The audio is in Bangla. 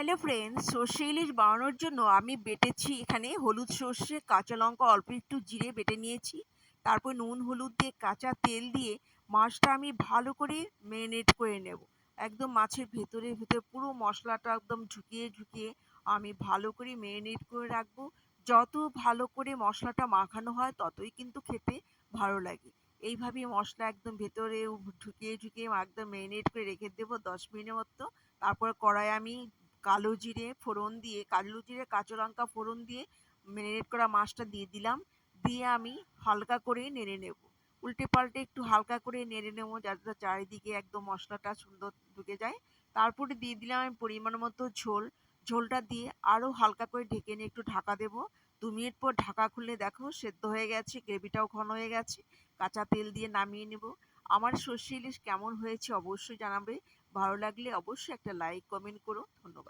হ্যালো ফ্রেন্ডস, সর্ষে ইলিশ বানানোর জন্য আমি বেটেছি এখানে হলুদ, সর্ষে, কাঁচা লঙ্কা, অল্প একটু জিরে বেটে নিয়েছি। তারপর নুন হলুদ দিয়ে কাঁচা তেল দিয়ে মাছটা আমি ভালো করে ম্যারিনেট করে নেব। একদম মাছের ভেতরে ভেতরে পুরো মশলাটা একদম ঢুকিয়ে ঢুকিয়ে আমি ভালো করে ম্যারিনেট করে রাখবো। যত ভালো করে মশলাটা মাখানো হয় ততই কিন্তু খেতে ভালো লাগে। এইভাবে মশলা একদম ভেতরে ঢুকিয়ে ঢুকিয়ে একদম ম্যারিনেট করে রেখে দেবো 10 মিনিটের মতো। তারপর কড়াইয়ে আমি কালো জিরে ফোড়ন দিয়ে কালো জিরে কাঁচা লঙ্কা ফোড়ন দিয়ে ম্যারিনেট করা মাছটা দিয়ে দিলাম। দিয়ে আমি হালকা করে নেড়ে নেব। উল্টে পাল্টে একটু হালকা করে নেড়ে নেবো যাতে চারিদিকে একদম মশলাটা সুন্দর ঢুকে যায়। তারপরে দিয়ে দিলাম আমি পরিমাণ মতো ঝোল। ঝোলটা দিয়ে আরও হালকা করে ঢেকে নিয়ে একটু ঢাকা দেবো। 2 মিনিট পর ঢাকা খুলে দেখো সেদ্ধ হয়ে গেছে, গ্রেভিটাও ঘন হয়ে গেছে। কাঁচা তেল দিয়ে নামিয়ে নেব। আমার সর্ষে ইলিশ কেমন হয়েছে অবশ্যই জানাবে। ভালো লাগলে অবশ্যই একটা লাইক কমেন্ট করো। ধন্যবাদ।